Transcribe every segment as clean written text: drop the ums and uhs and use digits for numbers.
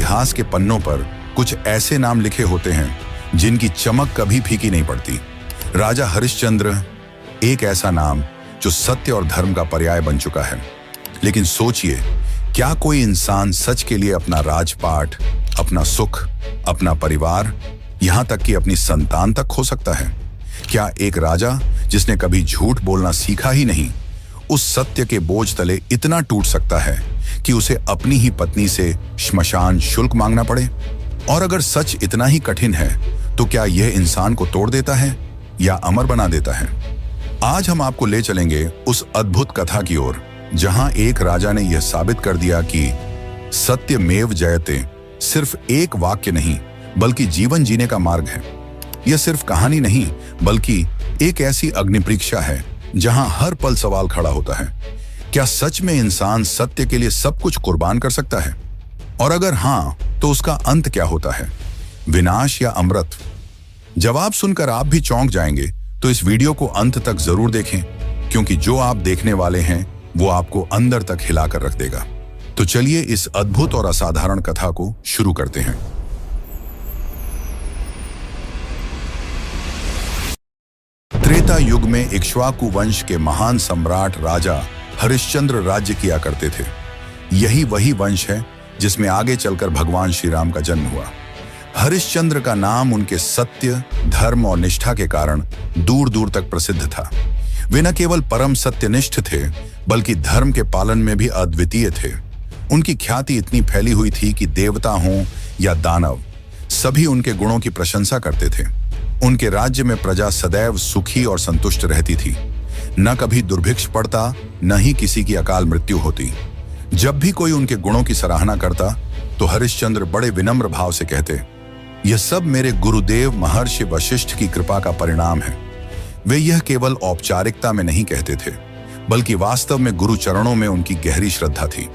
इतिहास के पन्नों पर कुछ ऐसे नाम लिखे होते हैं जिनकी चमक कभी फीकी नहीं पड़ती। राजा हरिश्चंद्र एक ऐसा नाम जो सत्य और धर्म का पर्याय बन चुका है। लेकिन सोचिए, क्या कोई इंसान सच के लिए अपना राजपाट, अपना सुख, अपना परिवार, यहां तक कि अपनी संतान तक खो सकता है? क्या एक राजा जिसने कभी झूठ बोलना सीखा ही नहीं, उस सत्य के बोझ तले इतना टूट सकता है कि उसे अपनी ही पत्नी से श्मशान शुल्क मांगना पड़े? और अगर सच इतना ही कठिन है तो क्या यह इंसान को तोड़ देता है या अमर बना देता है? आज हम आपको ले चलेंगे उस अद्भुत कथा की ओर जहां एक राजा ने यह साबित कर दिया कि सत्यमेव जयते सिर्फ एक वाक्य नहीं बल्कि जीवन जीने का मार्ग है। यह सिर्फ कहानी नहीं बल्कि एक ऐसी अग्निपरीक्षा है जहां हर पल सवाल खड़ा होता है, क्या सच में इंसान सत्य के लिए सब कुछ कुर्बान कर सकता है? और अगर हां, तो उसका अंत क्या होता है, विनाश या अमृत? जवाब सुनकर आप भी चौंक जाएंगे, तो इस वीडियो को अंत तक जरूर देखें, क्योंकि जो आप देखने वाले हैं वो आपको अंदर तक हिला कर रख देगा। तो चलिए इस अद्भुत और असाधारण कथा को शुरू करते हैं। त्रेता युग में इक्ष्वाकु वंश के महान सम्राट राजा हरिश्चंद्र राज्य किया करते थे। यही वही वंश है जिसमें आगे चलकर भगवान श्री राम का जन्म हुआ। हरिश्चंद्र का नाम उनके सत्य, धर्म और निष्ठा के कारण दूर दूर तक प्रसिद्ध था। वे न केवल परम सत्यनिष्ठ थे बल्कि धर्म के पालन में भी अद्वितीय थे। उनकी ख्याति इतनी फैली हुई थी कि देवता हों या दानव, सभी उनके गुणों की प्रशंसा करते थे। उनके राज्य में प्रजा सदैव सुखी और संतुष्ट रहती थी। न कभी दुर्भिक्ष पड़ता, न ही किसी की अकाल मृत्यु होती। जब भी कोई उनके गुणों की सराहना करता तो हरिश्चंद्र बड़े विनम्र भाव से कहते, यह सब मेरे गुरुदेव महर्षि वशिष्ठ की कृपा का परिणाम है। वे यह केवल औपचारिकता में नहीं कहते थे बल्कि वास्तव में गुरु चरणों में उनकी गहरी श्रद्धा थी।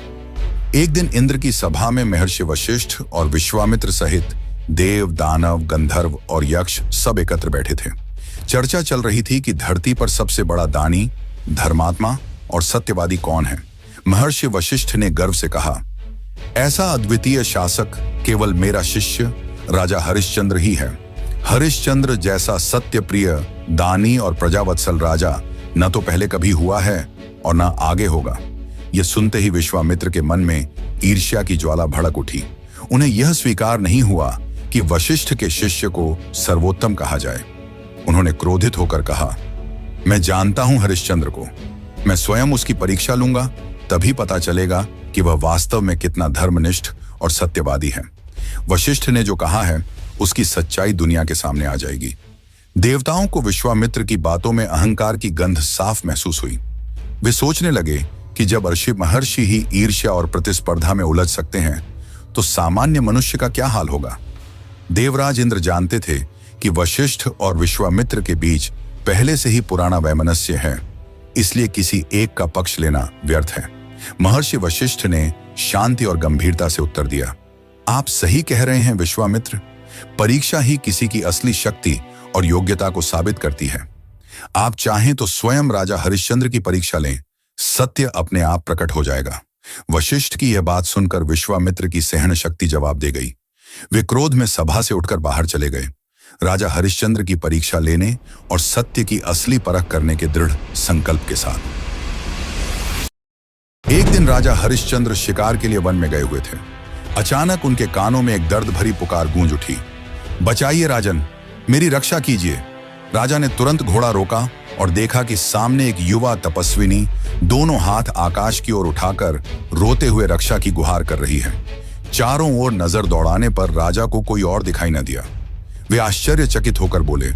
एक दिन इंद्र की सभा में महर्षि वशिष्ठ और विश्वामित्र सहित देव, दानव, गंधर्व और यक्ष सब एकत्र बैठे थे। चर्चा चल रही थी कि धरती पर सबसे बड़ा दानी, धर्मात्मा और सत्यवादी कौन है। महर्षि वशिष्ठ ने गर्व से कहा, ऐसा अद्वितीय शासक केवल मेरा शिष्य राजा हरिश्चंद्र ही है। हरिश्चंद्र जैसा सत्य प्रिय, दानी और प्रजावत्सल राजा न तो पहले कभी हुआ है और न आगे होगा। यह सुनते ही विश्वामित्र के मन में ईर्ष्या की ज्वाला भड़क उठी। उन्हें यह स्वीकार नहीं हुआ कि वशिष्ठ के शिष्य को सर्वोत्तम कहा जाए। उन्होंने क्रोधित होकर कहा, मैं जानता हूं हरिश्चंद्र को, मैं स्वयं उसकी परीक्षा लूंगा, तभी पता चलेगा कि वह वास्तव में कितना धर्मनिष्ठ और सत्यवादी है। वशिष्ठ ने जो कहा है उसकी सच्चाई दुनिया के सामने आ जाएगी। देवताओं को विश्वामित्र की बातों में अहंकार की गंध साफ महसूस हुई। वे सोचने लगे कि जब महर्षि ही ईर्ष्या और प्रतिस्पर्धा में उलझ सकते हैं तो सामान्य मनुष्य का क्या हाल होगा। देवराज इंद्र जानते थे कि वशिष्ठ और विश्वामित्र के बीच पहले से ही पुराना वैमनस्य है, इसलिए किसी एक का पक्ष लेना व्यर्थ है। महर्षि वशिष्ठ ने शांति और गंभीरता से उत्तर दिया, आप सही कह रहे हैं विश्वामित्र, परीक्षा ही किसी की असली शक्ति और योग्यता को साबित करती है। आप चाहें तो स्वयं राजा हरिश्चंद्र की परीक्षा लें, सत्य अपने आप प्रकट हो जाएगा। वशिष्ठ की यह बात सुनकर विश्वामित्र की सहन शक्ति जवाब दे गई। वे क्रोध में सभा से उठकर बाहर चले गए, राजा हरिश्चंद्र की परीक्षा लेने और सत्य की असली परख करने के दृढ़ संकल्प के साथ। एक दिन राजा हरिश्चंद्र शिकार के लिए वन में गए हुए थे। अचानक उनके कानों में एक दर्द भरी पुकार गूंज उठी, बचाइए राजन, मेरी रक्षा कीजिए। राजा ने तुरंत घोड़ा रोका और देखा कि सामने एक युवा तपस्विनी दोनों हाथ आकाश की ओर उठाकर रोते हुए रक्षा की गुहार कर रही है। चारों ओर नजर दौड़ाने पर राजा को कोई और दिखाई न दिया। वे आश्चर्यचकित होकर बोले,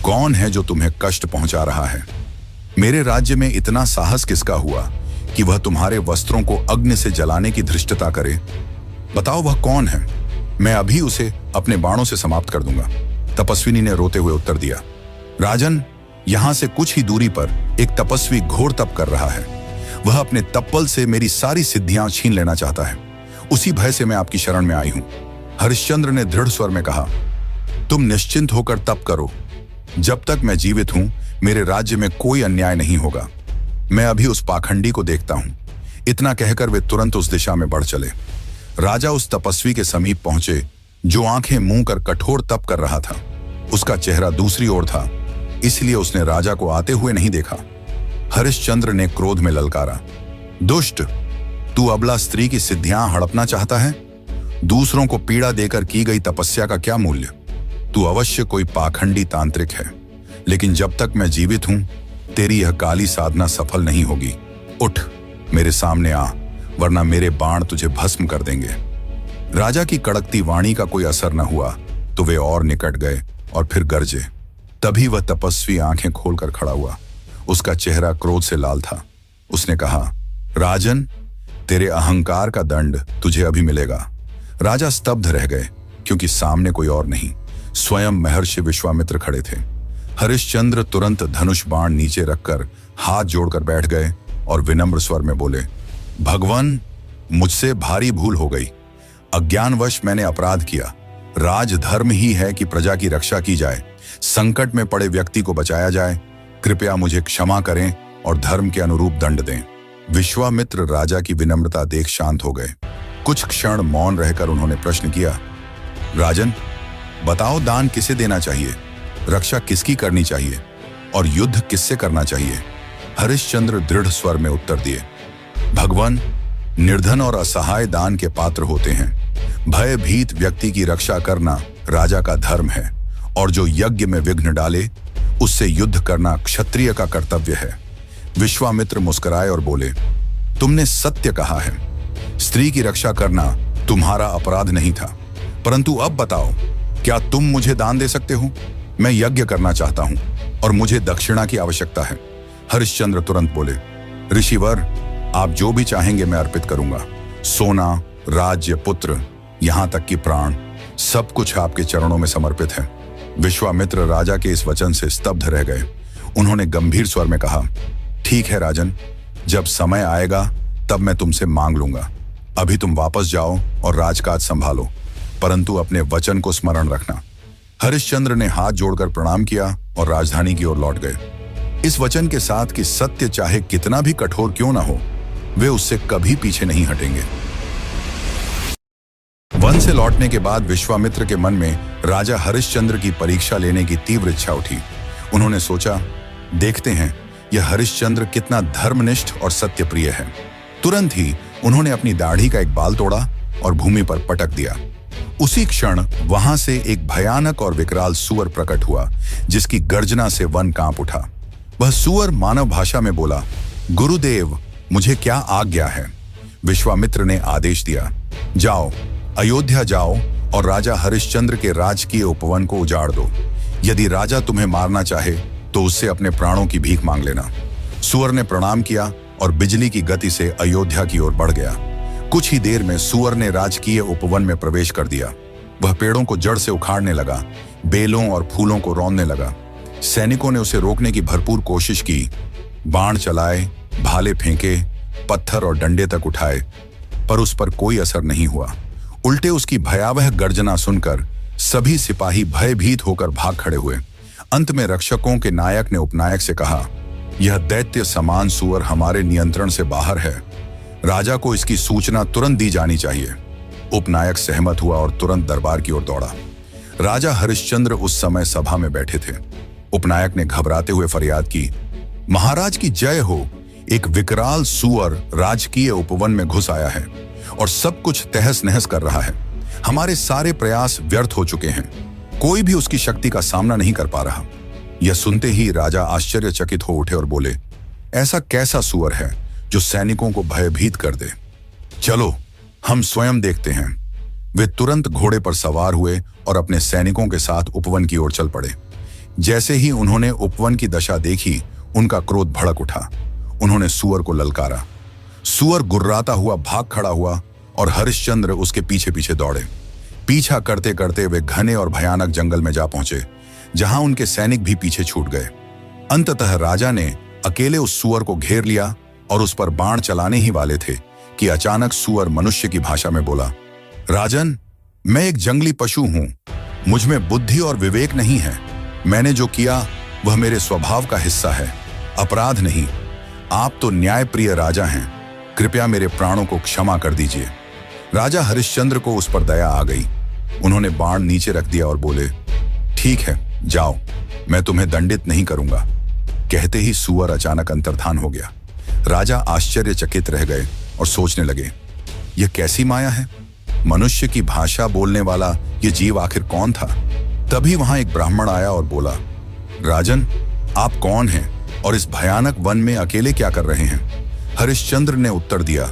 कौन है जो तुम्हें कष्ट पहुंचा रहा है? मेरे राज्य में इतना साहस किसका हुआ कि वह तुम्हारे वस्त्रों को अग्नि से जलाने की धृष्टता करे? बताओ वह कौन है, मैं अभी उसे अपने बाणों से समाप्त कर दूंगा। तपस्विनी ने रोते हुए उत्तर दिया, राजन, यहां से कुछ ही दूरी पर एक तपस्वी घोर तप कर रहा है। वह अपने तप्पल से मेरी सारी सिद्धियां छीन लेना चाहता है। उसी भय से मैं आपकी शरण में आई हूं। हरिश्चंद्र ने दृढ़ स्वर में कहा, तुम निश्चिंत होकर तप करो। जब तक मैं जीवित हूं मेरे राज्य में कोई अन्याय नहीं होगा। मैं अभी उस पाखंडी को देखता हूं। इतना कहकर वे तुरंत उस दिशा में बढ़ चले। राजा उस तपस्वी के समीप पहुंचे जो आंखें मूंद कर कठोर तप कर रहा था। उसका चेहरा दूसरी ओर था, इसलिए उसने राजा को आते हुए नहीं देखा। हरिश्चंद्र ने क्रोध में ललकारा, दुष्ट, तू अबला स्त्री की सिद्धियां हड़पना चाहता है? दूसरों को पीड़ा देकर की गई तपस्या का क्या मूल्य? तू अवश्य कोई पाखंडी तांत्रिक है, लेकिन जब तक मैं जीवित हूं तेरी यह काली साधना सफल नहीं होगी। उठ, मेरे सामने आ, वरना मेरे बाण तुझे भस्म कर देंगे। राजा की कड़कती वाणी का कोई असर न हुआ तो वे और निकट गए और फिर गरजे। तभी वह तपस्वी आंखें खोलकर खड़ा हुआ। उसका चेहरा क्रोध से लाल था। उसने कहा, राजन, तेरे अहंकार का दंड तुझे अभी मिलेगा। राजा स्तब्ध रह गए, क्योंकि सामने कोई और नहीं, स्वयं महर्षि विश्वामित्र खड़े थे। हरिश्चंद्र तुरंत धनुष बाण नीचे रखकर हाथ जोड़कर बैठ गए और विनम्र स्वर में बोले, भगवान, मुझसे भारी भूल हो गई। अज्ञानवश मैंने अपराध किया। राजधर्म ही है कि प्रजा की रक्षा की जाए, संकट में पड़े व्यक्ति को बचाया जाए। कृपया मुझे क्षमा करें और धर्म के अनुरूप दंड दें। विश्वामित्र राजा की विनम्रता देख शांत हो गए। कुछ क्षण मौन रहकर उन्होंने प्रश्न किया, राजन, बताओ, दान किसे देना चाहिए, रक्षा किसकी करनी चाहिए और युद्ध किससे करना चाहिए? हरिश्चंद्र दृढ़ स्वर में उत्तर दिए, भगवान, निर्धन और असहाय दान के पात्र होते हैं। भयभीत व्यक्ति की रक्षा करना राजा का धर्म है, और जो यज्ञ में विघ्न डाले उससे युद्ध करना क्षत्रिय का कर्तव्य है। विश्वामित्र मुस्कुराए और बोले, तुमने सत्य कहा है। स्त्री की रक्षा करना तुम्हारा अपराध नहीं था, परंतु अब बताओ, क्या तुम मुझे दान दे सकते हो? मैं यज्ञ करना चाहता हूं और मुझे दक्षिणा की आवश्यकता है। हरिश्चंद्र तुरंत बोले, ऋषिवर, आप जो भी चाहेंगे मैं अर्पित करूंगा। सोना, राज्य, पुत्र, यहां तक कि प्राण, सब कुछ आपके चरणों में समर्पित है। विश्वामित्र राजा के इस वचन से स्तब्ध रह गए। उन्होंने गंभीर स्वर में कहा, ठीक है राजन, जब समय आएगा तब मैं तुमसे मांग लूंगा। अभी तुम वापस जाओ और राजकाज संभालो, परंतु अपने वचन को स्मरण रखना। हरिश्चंद्र ने हाथ जोड़कर प्रणाम किया और राजधानी की ओर लौट गए, इस वचन के साथ कि सत्य चाहे कितना भी कठोर क्यों ना हो, वे उससे कभी पीछे नहीं हटेंगे। वन से लौटने के बाद विश्वामित्र के मन में राजा हरिश्चंद्र की परीक्षा लेने की तीव्र इच्छा उठी। उन्होंने सोचा, देखते हैं यह हरिश्चंद्र कितना धर्मनिष्ठ और सत्यप्रिय है। तुरंत ही उन्होंने अपनी दाढ़ी का एक बाल तोड़ा और भूमि पर पटक दिया। उसी क्षण वहां से एक भयानक और विकराल सूअर प्रकट हुआ, जिसकी गर्जना से वन कांप उठा। वह सूअर मानव भाषा में बोला, गुरुदेव, मुझे क्या आज्ञा है? विश्वामित्र ने आदेश दिया, जाओ, अयोध्या जाओ और राजा हरिश्चंद्र के राजकीय उपवन को उजाड़ दो। यदि राजा तुम्हें मारना चाहे तो उससे अपने प्राणों की भीख मांग लेना। सूअर ने प्रणाम किया और बिजली की गति से अयोध्या की ओर बढ़ गया। कुछ ही देर में सूअर ने राजकीय उपवन में प्रवेश कर दिया। वह पेड़ों को जड़ से उखाड़ने लगा, बेलों और फूलों को रौंदने लगा। सैनिकों ने उसे रोकने की भरपूर कोशिश की, बाण चलाए, भाले फेंके, पत्थर और डंडे तक उठाए, पर उस पर कोई असर नहीं हुआ। उल्टे उसकी भयावह गर्जना सुनकर सभी सिपाही भयभीत होकर भाग खड़े हुए। अंत में रक्षकों के नायक ने उपनायक से कहा, यह दैत्य समान सूअर हमारे नियंत्रण से बाहर है। राजा को इसकी सूचना तुरंत दी जानी चाहिए। उपनायक सहमत हुआ और तुरंत दरबार की ओर दौड़ा। राजा हरिश्चंद्र उस समय सभा में बैठे थे। उपनायक ने घबराते हुए फरियाद की, महाराज की जय हो, एक विकराल सूअर राजकीय उपवन में घुस आया है और सब कुछ तहस नहस कर रहा है। हमारे सारे प्रयास व्यर्थ हो चुके हैं, कोई भी उसकी शक्ति का सामना नहीं कर पा रहा। यह सुनते ही राजा आश्चर्यचकित हो उठे और बोले, ऐसा कैसा सूअर है जो सैनिकों को भयभीत कर दे? चलो हम स्वयं देखते हैं। वे तुरंत घोड़े पर सवार हुए और अपने सैनिकों के साथ उपवन की ओर चल पड़े। जैसे ही उन्होंने उपवन की दशा देखी, उनका क्रोध भड़क उठा। उन्होंने सूअर को ललकारा। सूअर गुर्राता हुआ भाग खड़ा हुआ और हरिश्चंद्र उसके पीछे पीछे दौड़े। पीछा करते करते वे घने और भयानक जंगल में जा पहुंचे, जहां उनके सैनिक भी पीछे छूट गए। अंततः राजा ने अकेले उस सूअर को घेर लिया और उस पर बाण चलाने ही वाले थे कि अचानक सूअर मनुष्य की भाषा में बोला, राजन, मैं एक जंगली पशु हूं, मुझ में बुद्धि और विवेक नहीं है। मैंने जो किया वह मेरे स्वभाव का हिस्सा है, अपराध नहीं। आप तो न्यायप्रिय राजा हैं, कृपया मेरे प्राणों को क्षमा कर दीजिए। राजा हरिश्चंद्र को उस पर दया आ गई। उन्होंने बाण नीचे रख दिया और बोले, ठीक है, जाओ, मैं तुम्हें दंडित नहीं करूंगा। कहते ही सूअर अचानक अंतर्धान हो गया। राजा आश्चर्यचकित रह गए और सोचने लगे, यह कैसी माया है? मनुष्य की भाषा बोलने वाला यह जीव आखिर कौन था? तभी वहां एक ब्राह्मण आया और बोला, राजन, आप कौन हैं और इस भयानक वन में अकेले क्या कर रहे हैं? हरिश्चंद्र ने उत्तर दिया,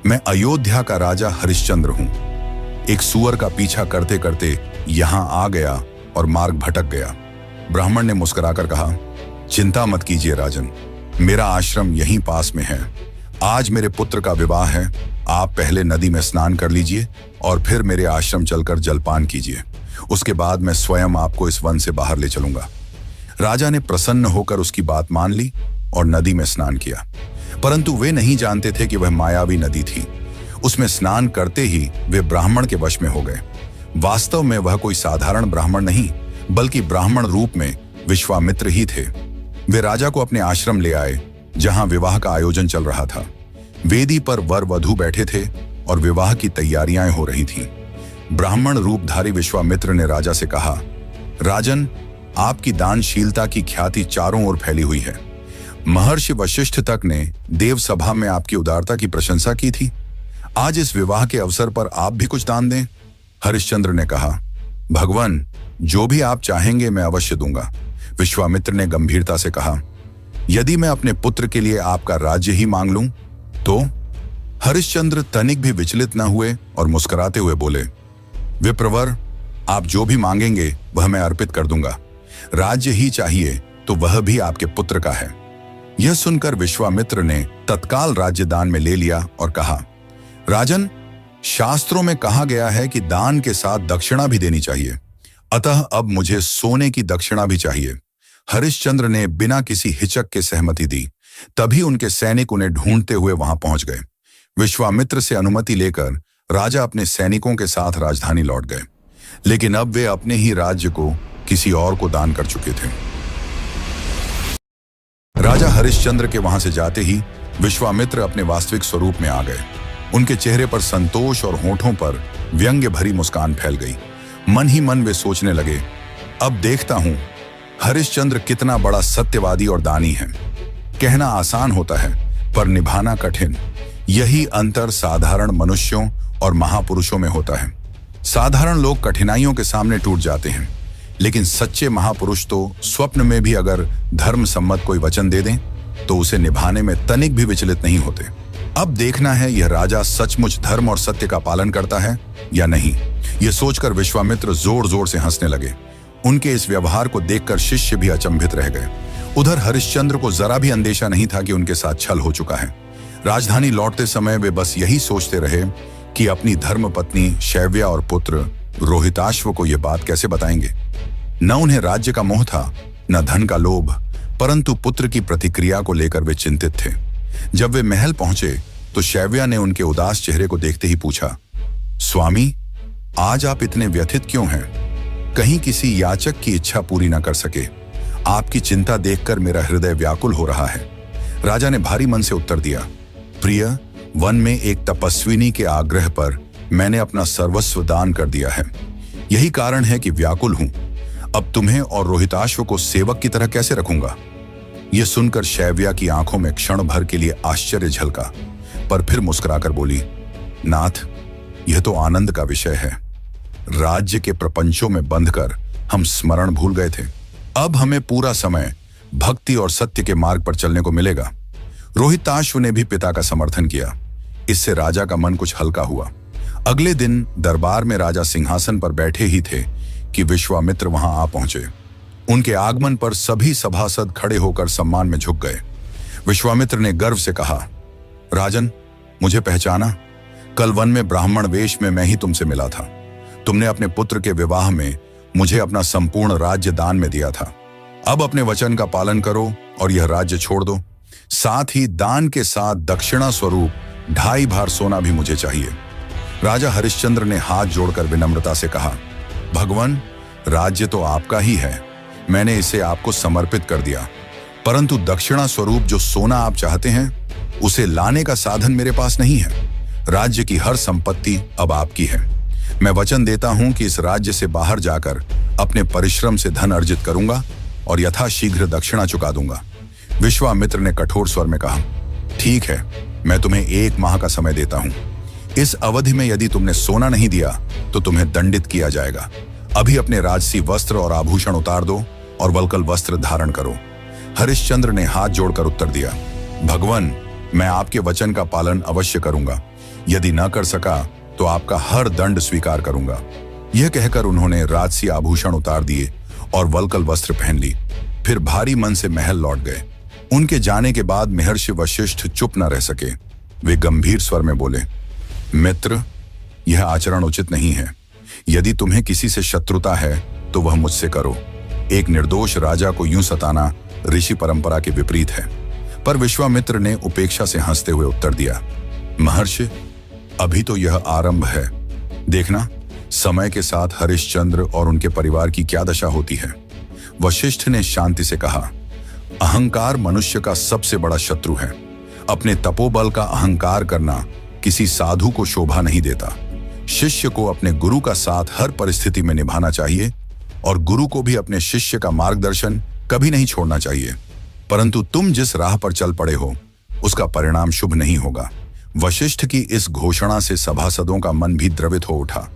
मैं अयोध्या का राजा हरिश्चंद्र हूं। एक सूअर का पीछा करते करते यहां आ गया और मार्ग भटक गया। ब्राह्मण ने मुस्कुराकर कहा, चिंता मत कीजिए राजन, मेरा आश्रम यहीं पास में है। आज मेरे पुत्र का विवाह है। आप पहले नदी में स्नान कर लीजिए और फिर मेरे आश्रम चलकर जलपान कीजिए। उसके बाद मैं स्वयं आपको इस वन से बाहर ले चलूंगा। राजा ने प्रसन्न होकर उसकी बात मान ली और नदी में स्नान किया, परंतु वे नहीं जानते थे कि वह मायावी नदी थी। उसमें स्नान करते ही वे ब्राह्मण के वश में हो गए। वास्तव में वह कोई साधारण ब्राह्मण नहीं, बल्कि ब्राह्मण रूप में विश्वामित्र ही थे। वे राजा को अपने आश्रम ले आए, जहां विवाह का आयोजन चल रहा था। वेदी पर वर वधू बैठे थे और विवाह की तैयारियां हो रही थीं। ब्राह्मण रूपधारी विश्वामित्र ने राजा से कहा, राजन, आपकी दानशीलता की ख्याति चारों ओर फैली हुई है। महर्षि वशिष्ठ तक ने देव सभा में आपकी उदारता की प्रशंसा की थी। आज इस विवाह के अवसर पर आप भी कुछ दान दें। हरिश्चंद्र ने कहा, भगवान, जो भी आप चाहेंगे मैं अवश्य दूंगा। विश्वामित्र ने गंभीरता से कहा, यदि मैं अपने पुत्र के लिए आपका राज्य ही मांग लूं तो? हरिश्चंद्र तनिक भी विचलित न हुए और मुस्कुराते हुए बोले, विप्रवर, आप जो भी मांगेंगे वह मैं अर्पित कर दूंगा। राज्य ही चाहिए तो वह भी आपके पुत्र का है। यह सुनकर विश्वामित्र ने तत्काल राज्य दान में ले लिया और कहा, राजन, शास्त्रों में कहा गया है कि दान के साथ दक्षिणा भी देनी चाहिए, अतः अब मुझे सोने की दक्षिणा भी चाहिए। हरिश्चंद्र ने बिना किसी हिचक के सहमति दी। तभी उनके सैनिक उन्हें ढूंढते हुए वहां पहुंच गए। विश्वामित्र से अनुमति लेकर राजा अपने सैनिकों के साथ राजधानी लौट गए, लेकिन अब वे अपने ही राज्य को किसी और को दान कर चुके थे। राजा हरिश्चंद्र के वहां से जाते ही विश्वामित्र अपने वास्तविक स्वरूप में आ गए। उनके चेहरे पर संतोष और होठों पर व्यंग्य भरी मुस्कान फैल गई। मन ही मन वे सोचने लगे, अब देखता हूं हरिश्चंद्र कितना बड़ा सत्यवादी और दानी है। कहना आसान होता है पर निभाना कठिन। यही अंतर साधारण मनुष्यों और महापुरुषों में होता है। साधारण लोग कठिनाइयों के सामने टूट जाते हैं, लेकिन सच्चे महापुरुष तो स्वप्न में भी अगर धर्म सम्मत कोई वचन दे दें तो उसे निभाने में तनिक भी विचलित नहीं होते। अब देखना है यह राजा सचमुच धर्म और सत्य का पालन करता है या नहीं। यह सोचकर विश्वामित्र जोर जोर से हंसने लगे। उनके इस व्यवहार को देखकर शिष्य भी अचंभित रह गए। उधर हरिश्चंद्र को जरा भी अंदेशा नहीं था कि उनके साथ छल हो चुका है। राजधानी लौटते समय वे बस यही सोचते रहे कि अपनी धर्मपत्नी शैव्या और पुत्र रोहिताश्व को यह बात कैसे बताएंगे। न उन्हें राज्य का मोह था, न धन का लोभ, परंतु पुत्र की प्रतिक्रिया को लेकर वे चिंतित थे। जब वे महल पहुंचे तो शैव्या ने उनके उदास चेहरे को देखते ही पूछा, स्वामी, आज आप इतने व्यथित क्यों हैं? कहीं किसी याचक की इच्छा पूरी न कर सके? आपकी चिंता देखकर मेरा हृदय व्याकुल हो रहा है। राजा ने भारी मन से उत्तर दिया, प्रिय, वन में एक तपस्विनी के आग्रह पर मैंने अपना सर्वस्व दान कर दिया है। यही कारण है कि व्याकुल हूं। अब तुम्हें और रोहिताश्व को सेवक की तरह कैसे रखूंगा? यह सुनकर शैव्या की आंखों में क्षण भर के लिए आश्चर्य झलका, पर फिर मुस्कुराकर बोली, नाथ, यह तो आनंद का विषय है। राज्य के प्रपंचों में बंधकर हम स्मरण भूल गए थे। अब हमें पूरा समय भक्ति और सत्य के मार्ग पर चलने को मिलेगा। रोहिताश्व ने भी पिता का समर्थन किया। इससे राजा का मन कुछ हल्का हुआ। अगले दिन दरबार में राजा सिंहासन पर बैठे ही थे कि विश्वामित्र वहां आ पहुंचे। उनके आगमन पर सभी सभासद खड़े होकर सम्मान में झुक गए। विश्वामित्र ने गर्व से कहा, राजन, मुझे पहचाना? कल वन में ब्राह्मण वेश में मैं ही तुमसे मिला था। तुमने अपने पुत्र के विवाह में मुझे अपना संपूर्ण राज्य दान में दिया था। अब अपने वचन का पालन करो और यह राज्य छोड़ दो। साथ ही दान के साथ दक्षिणा स्वरूप 2.5 भार सोना भी मुझे चाहिए। राजा हरिश्चंद्र ने हाथ जोड़कर विनम्रता से कहा, भगवान, राज्य तो आपका ही है, मैंने इसे आपको समर्पित कर दिया, परंतु दक्षिणा स्वरूप जो सोना आप चाहते हैं उसे लाने का साधन मेरे पास नहीं है। राज्य की हर संपत्ति अब आपकी है। मैं वचन देता हूं कि इस राज्य से बाहर जाकर अपने परिश्रम से धन अर्जित करूंगा और यथाशीघ्र दक्षिणा चुका दूंगा। विश्वामित्र ने कठोर स्वर में कहा, ठीक है, मैं तुम्हें 1 माह का समय देता हूं। इस अवधि में यदि तुमने सोना नहीं दिया तो तुम्हें दंडित किया जाएगा। अभी अपने राजसी वस्त्र और आभूषण उतार दो और वल्कल वस्त्र धारण करो। हरिश्चंद्र ने हाथ जोड़कर उत्तर दिया, भगवान, मैं आपके वचन का पालन अवश्य करूंगा। यदि न कर सका तो आपका हर दंड स्वीकार करूंगा। यह कहकर उन्होंने राजसी आभूषण उतार दिए और वल्कल वस्त्र पहन ली। फिर भारी मन से महल लौट गए। उनके जाने के बाद महर्षि वशिष्ठ चुप न रह सके। वे गंभीर स्वर में बोले, मित्र, यह आचरण उचित नहीं है। यदि तुम्हें किसी से शत्रुता है तो वह मुझसे करो। एक निर्दोष राजा को यूं सताना ऋषि परंपरा के विपरीत है। पर विश्वामित्र ने उपेक्षा से हंसते हुए उत्तर दिया, महर्षि, अभी तो यह आरंभ है। देखना, समय के साथ हरिश्चंद्र और उनके परिवार की क्या दशा होती है। वशिष्ठ ने शांति से कहा, अहंकार मनुष्य का सबसे बड़ा शत्रु है। अपने तपोबल का अहंकार करना किसी साधु को शोभा नहीं देता। शिष्य को अपने गुरु का साथ हर परिस्थिति में निभाना चाहिए और गुरु को भी अपने शिष्य का मार्गदर्शन कभी नहीं छोड़ना चाहिए। परंतु तुम जिस राह पर चल पड़े हो उसका परिणाम शुभ नहीं होगा। वशिष्ठ की इस घोषणा से सभासदों का मन भी द्रवित हो उठा।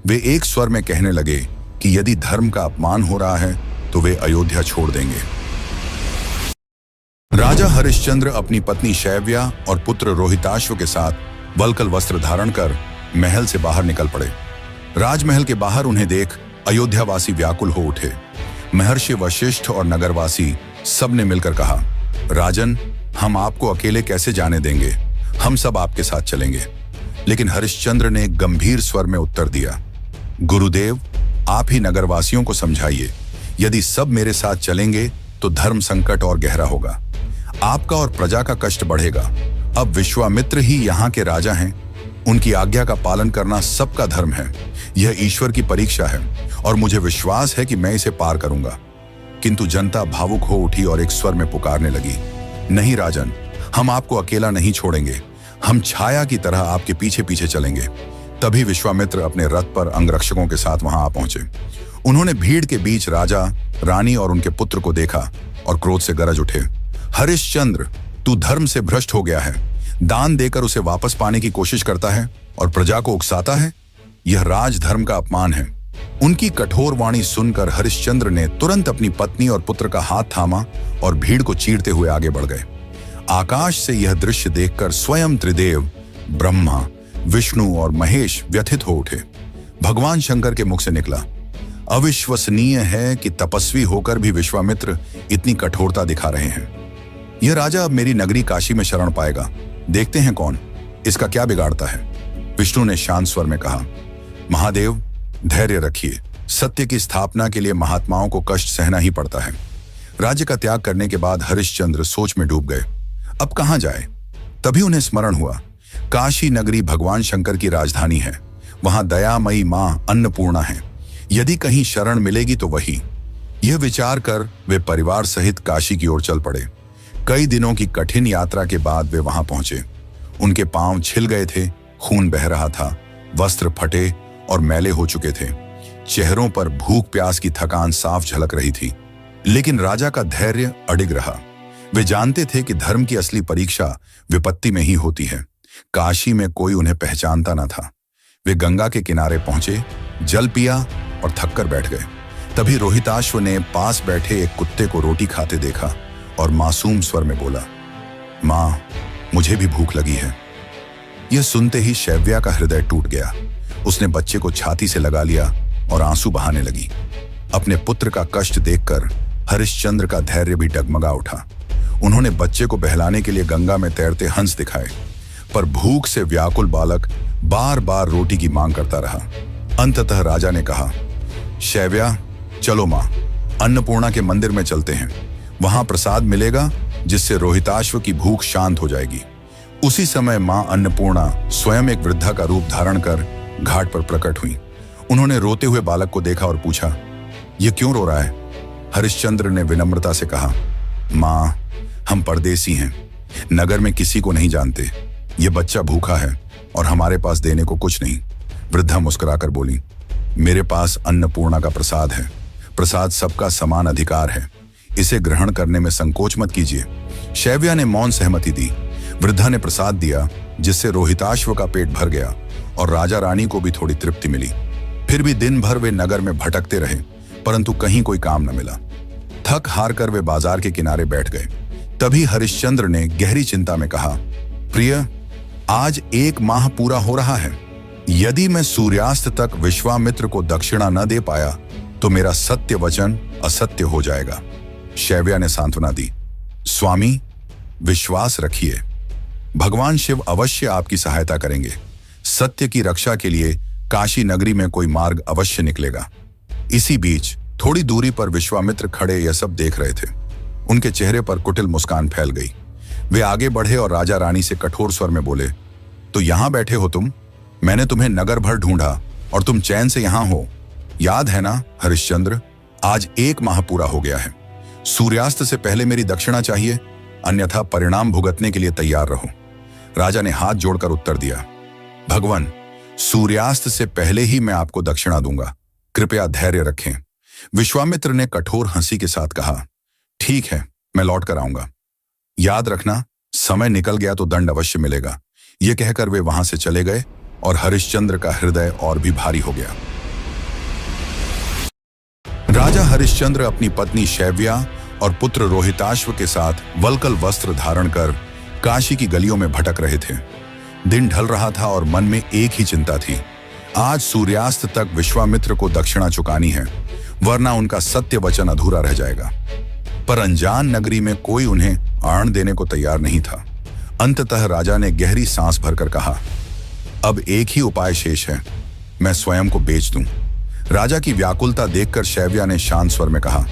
वे एक स्वर में कहने लगे कि यदि धर्म का अपमान हो रहा है तो वे अयोध्या छोड़ देंगे। राजा हरिश्चंद्र अपनी पत्नी शैव्या और पुत्र रोहिताश्व के साथ वल्कल वस्त्र धारण कर महल से बाहर निकल पड़े। राजमहल के बाहर उन्हें देख अयोध्यावासी व्याकुल हो उठे। महर्षि वशिष्ठ और नगरवासी सबने मिलकर कहा, राजन, हम आपको अकेले कैसे जाने देंगे, हम सब आपके साथ चलेंगे। लेकिन हरिश्चंद्र ने गंभीर स्वर में उत्तर दिया, गुरुदेव, आप ही नगरवासियों को समझाइए। यदि सब मेरे साथ चलेंगे तो धर्म संकट और गहरा होगा। आपका और प्रजा का कष्ट बढ़ेगा। अब विश्वामित्र ही यहाँ के राजा हैं। उनकी आज्ञा का पालन करना सबका धर्म है। यह ईश्वर की परीक्षा है और मुझे विश्वास है कि मैं इसे पार करूंगा। किंतु जनता भावुक हो उठी और एक स्वर में पुकारने लगी, नहीं राजन, हम आपको अकेला नहीं छोड़ेंगे। हम छाया की तरह आपके पीछे पीछे चलेंगे। तभी विश्वामित्र अपने रथ पर अंगरक्षकों के साथ वहां आ पहुंचे। उन्होंने भीड़ के बीच राजा, रानी और उनके पुत्र को देखा और क्रोध से गरज उठे, हरिश्चंद्र, तू धर्म से भ्रष्ट हो गया है। दान देकर उसे वापस पाने की कोशिश करता है और प्रजा को उकसाता है। यह राजधर्म का अपमान है। उनकी कठोर वाणी सुनकर हरिश्चंद्र ने तुरंत अपनी पत्नी और पुत्र का हाथ थामा और भीड़ को चीरते हुए आगे बढ़ गए। आकाश से यह दृश्य देखकर स्वयं त्रिदेव, ब्रह्मा, विष्णु और महेश व्यथित हो उठे। भगवान शंकर के मुख से निकला, अविश्वसनीय है कि तपस्वी होकर भी विश्वामित्र इतनी कठोरता दिखा रहे हैं। यह राजा अब मेरी नगरी काशी में शरण पाएगा। देखते हैं कौन इसका क्या बिगाड़ता है। विष्णु ने शांत स्वर में कहा, महादेव, धैर्य रखिए। सत्य की स्थापना के लिए महात्माओं को कष्ट सहना ही पड़ता है। राज्य का त्याग करने के बाद हरिश्चंद्र सोच में डूब गए। अब कहां जाए? तभी उन्हें स्मरण हुआ, काशी नगरी भगवान शंकर की राजधानी है। वहां दयामयी मां अन्नपूर्णा है। यदि कहीं शरण मिलेगी तो वही। यह विचार कर वे परिवार सहित काशी की ओर चल पड़े। कई दिनों की कठिन यात्रा के बाद वे वहां पहुंचे। उनके पांव छिल गए थे, खून बह रहा था, वस्त्र फटे और मैले हो चुके थे। चेहरों पर भूख प्यास की थकान साफ झलक रही थी। लेकिन राजा का धैर्य अडिग रहा। वे जानते थे कि धर्म की असली परीक्षा विपत्ति में ही होती है। काशी में कोई उन्हें पहचानता न था। वे गंगा के किनारे पहुंचे, जल पिया और थककर बैठ गए। तभी रोहिताश्व ने पास बैठे एक कुत्ते को रोटी खाते देखा और मासूम स्वर में बोला, मां, मुझे भी भूख लगी है। यह सुनते ही शैव्या का हृदय टूट गया। उसने बच्चे को छाती से लगा लिया और आंसू बहाने लगी। अपने पुत्र का कष्ट देखकर हरिश्चंद्र का धैर्य भी डगमगा उठा। उन्होंने बच्चे को बहलाने के लिए गंगा में तैरते हंस दिखाए, पर भूख से व्याकुल बालक बार बार रोटी की मांग करता रहा। अंततः राजा ने कहा, शैव्या, चलो मां, अन्नपूर्णा के मंदिर में चलते हैं। वहां प्रसाद मिलेगा जिससे रोहिताश्व की भूख शांत हो जाएगी। उसी समय मां अन्नपूर्णा स्वयं एक वृद्धा का रूप धारण कर घाट पर प्रकट हुई। उन्होंने रोते हुए बालक को देखा और पूछा, यह क्यों रो रहा है? हरिश्चंद्र ने विनम्रता से कहा, मां, हम परदेसी हैं, नगर में किसी को नहीं जानते। यह बच्चा भूखा है, और हमारे पास देने को कुछ नहीं। वृद्धा मुस्कुराकर बोली, मेरे पास अन्नपूर्णा का प्रसाद है। प्रसाद सबका समान अधिकार है, इसे ग्रहण करने में संकोच मत कीजिए। शैव्या ने मौन सहमति दी। वृद्धा ने प्रसाद दिया, जिससे रोहिताश्व का पेट भर गया और राजा रानी को भी थोड़ी तृप्ति मिली। फिर भी दिन भर वे नगर में भटकते रहे, परंतु कहीं कोई काम न मिला। थक हार कर वे बाजार के किनारे बैठ गए। तभी हरिश्चंद्र ने गहरी चिंता में कहा, प्रिय, आज 1 माह पूरा हो रहा है। यदि मैं सूर्यास्त तक विश्वामित्र को दक्षिणा न दे पाया तो मेरा सत्य वचन असत्य हो जाएगा। शैव्या ने सांत्वना दी, स्वामी, विश्वास रखिए, भगवान शिव अवश्य आपकी सहायता करेंगे। सत्य की रक्षा के लिए काशी नगरी में कोई मार्ग अवश्य निकलेगा। इसी बीच थोड़ी दूरी पर विश्वामित्र खड़े यह सब देख रहे थे। उनके चेहरे पर कुटिल मुस्कान फैल गई। वे आगे बढ़े और राजा रानी से कठोर स्वर में बोले, तो यहां बैठे हो तुम? मैंने तुम्हें नगर भर ढूंढा और तुम चैन से यहां हो। याद है ना हरिश्चंद्र, आज 1 माह पूरा हो गया है। सूर्यास्त से पहले मेरी दक्षिणा चाहिए, अन्यथा परिणाम भुगतने के लिए तैयार रहो। राजा ने हाथ जोड़कर उत्तर दिया, भगवान, सूर्यास्त से पहले ही मैं आपको दक्षिणा दूंगा, कृपया धैर्य रखें। विश्वामित्र ने कठोर हंसी के साथ कहा, ठीक है, मैं लौट कर आऊंगा। याद रखना, समय निकल गया तो दंड अवश्य मिलेगा। यह कहकर वे वहां से चले गए और हरिश्चंद्र का हृदय और भी भारी हो गया। राजा हरिश्चंद्र अपनी पत्नी शैव्या और पुत्र रोहिताश्व के साथ वल्कल वस्त्र धारण कर काशी की गलियों में भटक रहे थे। दिन ढल रहा था और मन में एक ही चिंता थी, आज सूर्यास्त तक विश्वामित्र को दक्षिणा चुकानी है, वरना उनका सत्य वचन अधूरा रह जाएगा। पर अनजान नगरी में कोई उन्हें आण देने को तैयार नहीं था। अंततः राजा ने गहरी सांस भरकर कहा, अब एक ही उपाय शेष है, मैं स्वयं को बेच दूं। राजा की व्याकुलता देखकर शैव्या ने शांत स्वर में कहा,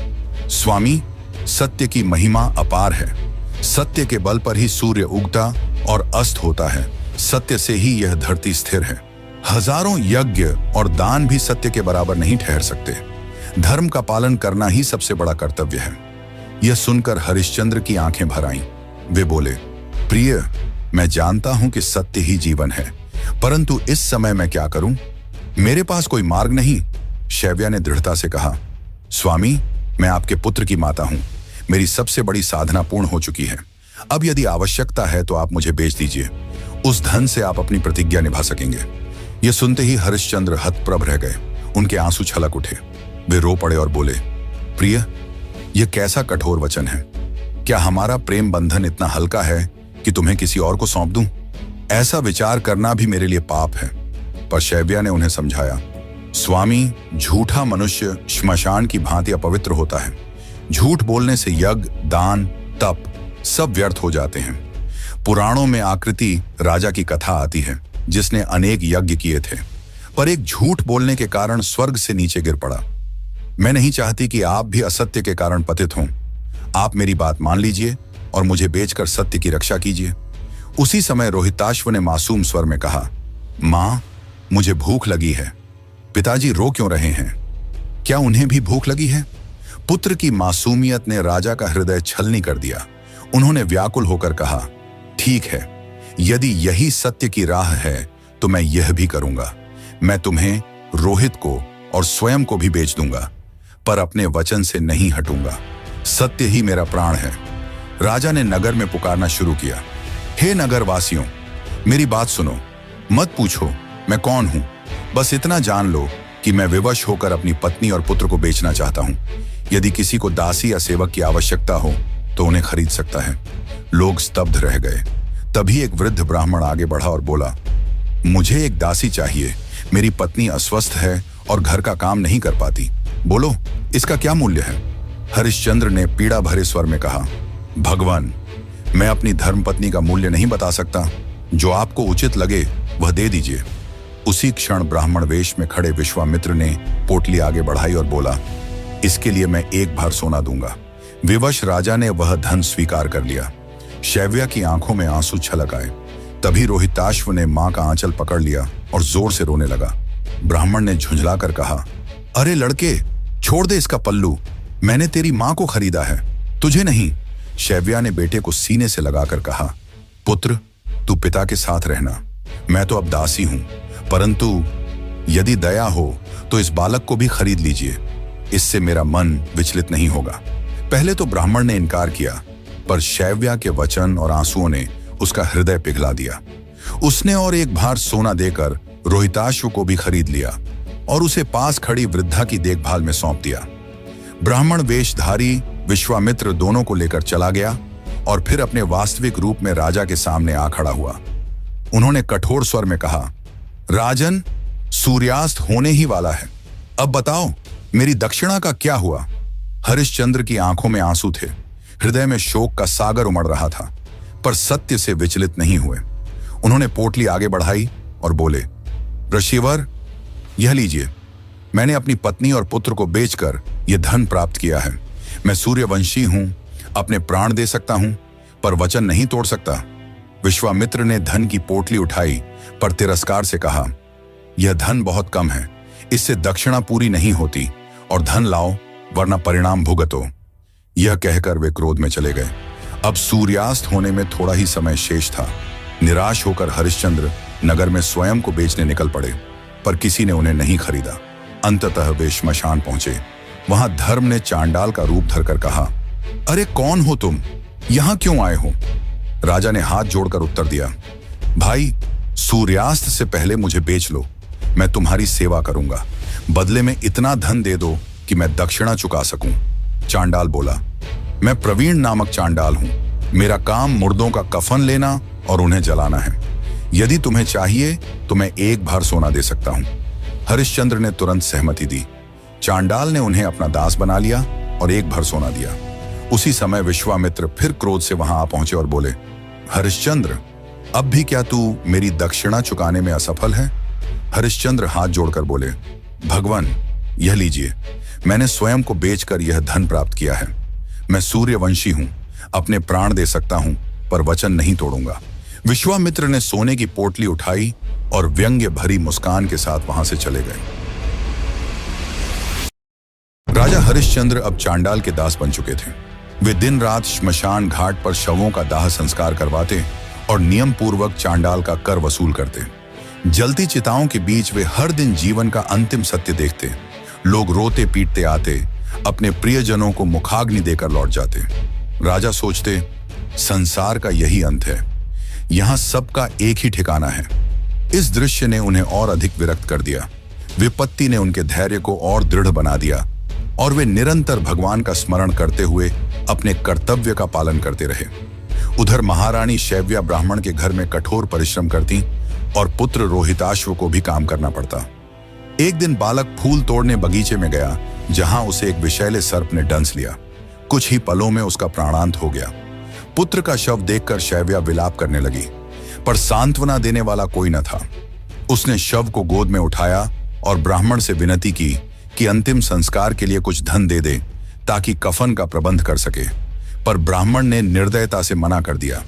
स्वामी, सत्य की महिमा अपार है। सत्य के बल पर ही सूर्य उगता और अस्त होता है। सत्य से ही यह धरती स्थिर है। हजारों यज्ञ और दान भी सत्य के बराबर नहीं ठहर सकते। धर्म का पालन करना ही सबसे बड़ा कर्तव्य है। यह सुनकर हरिश्चंद्र की आंखें भर आईं। वे बोले, प्रिय, मैं जानता हूं कि सत्य ही जीवन है, परंतु इस समय मैं क्या करूं? मेरे पास कोई मार्ग नहीं। शैव्या ने दृढ़ता से कहा, स्वामी, मैं आपके पुत्र की माता हूं। मेरी सबसे बड़ी साधना पूर्ण हो चुकी है। अब यदि आवश्यकता है तो आप मुझे बेच दीजिए। उस धन से आप अपनी प्रतिज्ञा निभा सकेंगे। यह सुनते ही हरिश्चंद्र हतप्रभ रह गए। उनके आंसू छलक उठे। वे रो पड़े और बोले, प्रिय, यह कैसा कठोर वचन है। क्या हमारा प्रेम बंधन इतना हल्का है कि तुम्हें किसी और को सौंप दूं? ऐसा विचार करना भी मेरे लिए पाप है। पर शैव्या ने उन्हें समझाया, स्वामी, झूठा मनुष्य श्मशान की भांति अपवित्र होता है। झूठ बोलने से यज्ञ, दान, तप सब व्यर्थ हो जाते हैं। पुराणों में आकृति राजा की कथा आती है, जिसने अनेक यज्ञ किए थे, पर एक झूठ बोलने के कारण स्वर्ग से नीचे गिर पड़ा। मैं नहीं चाहती कि आप भी असत्य के कारण पतित हों। आप मेरी बात मान लीजिए और मुझे बेचकर सत्य की रक्षा कीजिए। उसी समय रोहिताश्व ने मासूम स्वर में कहा, मां, मुझे भूख लगी है। पिताजी रो क्यों रहे हैं? क्या उन्हें भी भूख लगी है? पुत्र की मासूमियत ने राजा का हृदय छलनी कर दिया। उन्होंने व्याकुल होकर कहा, ठीक है, यदि यही सत्य की राह है तो मैं यह भी करूंगा। मैं तुम्हें, रोहित को और स्वयं को भी बेच दूंगा, पर अपने वचन से नहीं हटूंगा। सत्य ही मेरा प्राण है। राजा ने नगर में पुकारना शुरू किया, हे नगर वासियों, मेरी बात सुनो। मत पूछो मैं कौन हूं, बस इतना जान लो कि मैं विवश होकर अपनी पत्नी और पुत्र को बेचना चाहता हूं। यदि किसी को दासी या सेवक की आवश्यकता हो तो उन्हें खरीद सकता है। लोग स्तब्ध रह गए। तभी एक वृद्ध ब्राह्मण आगे बढ़ा और बोला, मुझे एक दासी चाहिए। मेरी पत्नी अस्वस्थ है और घर का काम नहीं कर पाती। बोलो, इसका क्या मूल्य है? हरिश्चंद्र ने पीड़ा भरे स्वर में कहा, भगवान, मैं अपनी धर्मपत्नी का मूल्य नहीं बता सकता। जो आपको उचित लगे वह दे दीजिए। उसी क्षण ब्राह्मण वेश में खड़े विश्वामित्र ने पोटली आगे बढ़ाई और बोला, इसके लिए मैं 1 भार सोना दूंगा। विवश राजा ने वह धन स्वीकार कर लिया। शैव्या की आंखों में आंसू छलक आए। तभी रोहिताश्व ने मां का आंचल पकड़ लिया और जोर से रोने लगा। ब्राह्मण ने झुंझलाकर कहा, अरे लड़के, छोड़ दे इसका पल्लू। मैंने तेरी मां को खरीदा है, तुझे नहीं। शैव्या ने बेटे को सीने से लगाकर कहा, पुत्र, तू पिता के साथ रहना। मैं तो अब दासी हूं, परंतु यदि दया हो तो इस बालक को भी खरीद लीजिए, इससे मेरा मन विचलित नहीं होगा। पहले तो ब्राह्मण ने इनकार किया, पर शैव्या के वचन और आंसुओं ने उसका हृदय पिघला दिया। उसने और एक भार सोना देकर रोहिताश्व को भी खरीद लिया और उसे पास खड़ी वृद्धा की देखभाल में सौंप दिया। ब्राह्मण वेशधारी विश्वामित्र दोनों को लेकर चला गया और फिर अपने वास्तविक रूप में राजा के सामने आ खड़ा हुआ। उन्होंने कठोर स्वर में कहा, राजन, सूर्यास्त होने ही वाला है, अब बताओ मेरी दक्षिणा का क्या हुआ? हरिश्चंद्र की आंखों में आंसू थे, हृदय में शोक का सागर उमड़ रहा था, पर सत्य से विचलित नहीं हुए। उन्होंने पोटली आगे बढ़ाई और बोले, ऋषिवर, यह लीजिए, मैंने अपनी पत्नी और पुत्र को बेचकर यह धन प्राप्त किया है। मैं सूर्यवंशी हूं, अपने प्राण दे सकता हूं, पर वचन नहीं तोड़ सकता। विश्वामित्र ने धन की पोटली उठाई, पर तिरस्कार से कहा, यह धन बहुत कम है, इससे दक्षिणा पूरी नहीं होती, और धन लाओ वरना परिणाम भुगतो। यह कहकर वे क्रोध में चले गए। अब सूर्यास्त होने में थोड़ा ही समय शेष था। निराश होकर हरिश्चंद्र नगर में स्वयं को बेचने निकल पड़े, पर किसी ने उन्हें नहीं खरीदा। अंततः वे श्मशान पहुंचे। वहां धर्म ने चांडाल का रूप धरकर कहा, अरे कौन हो तुम, यहां क्यों आए हो? राजा ने हाथ जोड़कर उत्तर दिया, भाई, सूर्यास्त से पहले मुझे बेच लो, मैं तुम्हारी सेवा करूंगा। बदले में इतना धन दे दो कि मैं दक्षिणा चुका सकूं। चांडाल बोला, मैं प्रवीण नामक चांडाल हूं, मेरा काम मुर्दों का कफन लेना और उन्हें जलाना है। यदि तुम्हें चाहिए तो मैं एक भार सोना दे सकता हूं। हरिश्चंद्र ने तुरंत सहमति दी। चांडाल ने उन्हें अपना दास बना लिया और एक भर सोना दिया। उसी समय विश्वामित्र फिर क्रोध से वहां आ पहुंचे और बोले, हरिश्चंद्र, अब भी क्या तू मेरी दक्षिणा चुकाने में असफल है? हरिश्चंद्र हाथ जोड़कर बोले, भगवान, यह लीजिए, मैंने स्वयं को बेचकर यह धन प्राप्त किया है। मैं सूर्यवंशी हूं, अपने प्राण दे सकता हूं, पर वचन नहीं तोड़ूंगा। विश्वामित्र ने सोने की पोटली उठाई और व्यंग्य भरी मुस्कान के साथ वहां से चले गए। राजा हरिश्चंद्र अब चांडाल के दास बन चुके थे। वे दिन रात श्मशान घाट पर शवों का दाह संस्कार करवाते और नियम पूर्वक चांडाल का कर वसूल करते। जलती चिताओं के बीच वे हर दिन जीवन का अंतिम सत्य देखते। लोग रोते पीटते आते, अपने प्रियजनों को मुखाग्नि देकर लौट जाते। राजा सोचते, संसार का यही अंत है, यहां सबका एक ही ठिकाना है। इस दृश्य ने उन्हें और अधिक विरक्त कर दिया। विपत्ति ने उनके धैर्य को और दृढ़ बना दिया और वे निरंतर भगवान का स्मरण करते हुए अपने कर्तव्य का पालन करते रहे। उधर महारानी शैव्या ब्राह्मण के घर में कठोर परिश्रम करती और पुत्र रोहिताश्व को भी काम करना पड़ता। एक दिन बालक फूल तोड़ने बगीचे में गया, जहां उसे एक विषैले सर्प ने डंस लिया। कुछ ही पलों में उसका प्राणांत हो गया। पुत्र का शव देखकर शैव्या विलाप करने लगी, पर सांत्वना देने वाला कोई न था। उसने शव को गोद में उठाया और ब्राह्मण से विनती की कि अंतिम संस्कार के लिए कुछ धन दे दे ताकि कफन का प्रबंध कर सके, पर ब्राह्मण ने निर्दयता से मना कर दिया।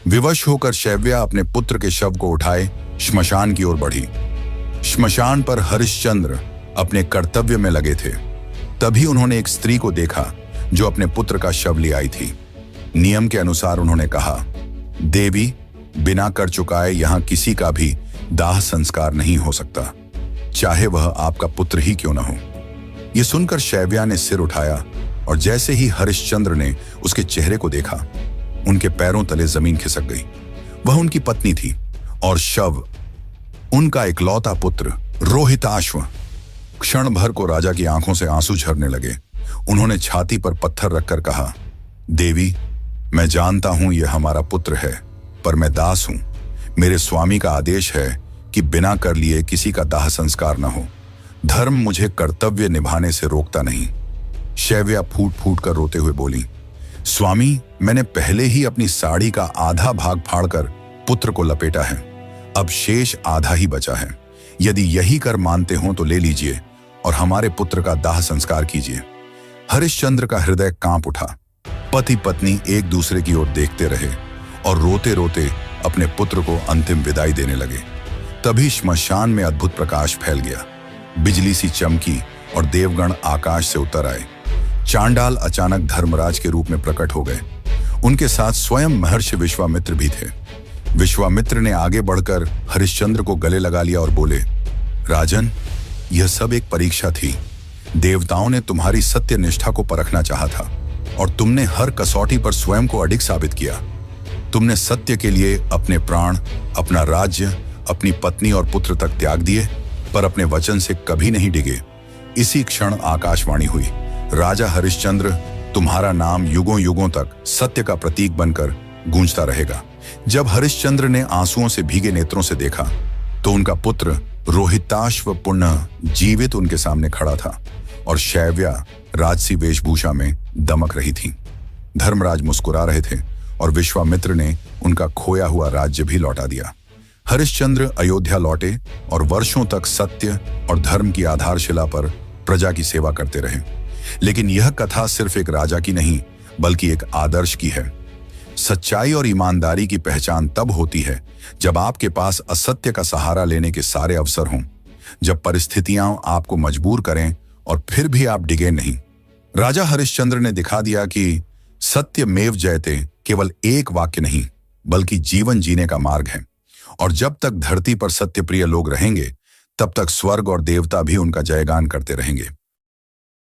विवश होकर शैव्या अपने पुत्र के शव को उठाए श्मशान की ओर बढ़ी। श्मशान पर हरिश्चंद्र अपने कर्तव्य में लगे थे। तभी उन्होंने एक स्त्री को देखा जो अपने पुत्र का शव ले आई थी। नियम के अनुसार उन्होंने कहा, देवी, बिना कर चुकाए यहां किसी का भी दाह संस्कार नहीं हो सकता, चाहे वह आपका पुत्र ही क्यों न हो। यह सुनकर शैव्या ने सिर उठाया और जैसे ही हरिश्चंद्र ने उसके चेहरे को देखा, उनके पैरों तले जमीन खिसक गई। वह उनकी पत्नी थी और शव उनका इकलौता पुत्र रोहिताश्व। क्षण भर को राजा की आंखों से आंसू झरने लगे। उन्होंने छाती पर पत्थर रखकर कहा, देवी, मैं जानता हूं यह हमारा पुत्र है, पर मैं दास हूं। मेरे स्वामी का आदेश है कि बिना कर लिए किसी का दाह संस्कार न हो। धर्म मुझे कर्तव्य निभाने से रोकता नहीं। शैव्या फूट फूट कर रोते हुए बोली, स्वामी, मैंने पहले ही अपनी साड़ी का आधा भाग फाड़कर पुत्र को लपेटा है, अब शेष आधा ही बचा है। यदि यही कर मानते हो तो ले लीजिए और हमारे पुत्र का दाह संस्कार कीजिए। हरिश्चंद्र का हृदय कांप उठा। पति पत्नी एक दूसरे की ओर देखते रहे और रोते रोते अपने पुत्र को अंतिम विदाई देने लगे। तभी श्मशान में अद्भुत प्रकाश फैल गया। बिजली सी चमकी और देवगण आकाश से उतर आए। चांडाल अचानक धर्मराज के रूप में प्रकट हो गए। उनके साथ स्वयं महर्षि विश्वामित्र भी थे। विश्वामित्र ने आगे बढ़कर हरिश्चंद्र को गले लगा लिया और बोले, राजन, यह सब एक परीक्षा थी। देवताओं ने तुम्हारी सत्य निष्ठा को परखना चाहा था और तुमने हर कसौटी पर स्वयं को अडिग साबित किया। तुमने सत्य के लिए अपने प्राण, अपना राज्य, अपनी पत्नी और पुत्र तक त्याग दिए, पर अपने वचन से कभी नहीं डिगे। इसी क्षण आकाशवाणी हुई, राजा हरिश्चंद्र, तुम्हारा नाम युगों युगों तक सत्य का प्रतीक बनकर गूंजता रहेगा। जब हरिश्चंद्र ने आंसुओं से भीगे नेत्रों से देखा तो उनका पुत्र रोहिताश्व पुनः जीवित उनके सामने खड़ा था और शैव्या राजसी वेशभूषा में दमक रही थी। धर्मराज मुस्कुरा रहे थे और विश्वामित्र ने उनका खोया हुआ राज्य भी लौटा दिया। हरिश्चंद्र अयोध्या लौटे और वर्षों तक सत्य और धर्म की आधारशिला पर प्रजा की सेवा करते रहे। लेकिन यह कथा सिर्फ एक राजा की नहीं, बल्कि एक आदर्श की है। सच्चाई और ईमानदारी की पहचान तब होती है जब आपके पास असत्य का सहारा लेने के सारे अवसर हों, जब परिस्थितियां आपको मजबूर करें और फिर भी आप डिगे नहीं। राजा हरिश्चंद्र ने दिखा दिया कि सत्यमेव जयते केवल एक वाक्य नहीं, बल्कि जीवन जीने का मार्ग है। और जब तक धरती पर सत्यप्रिय लोग रहेंगे, तब तक स्वर्ग और देवता भी उनका जयगान करते रहेंगे।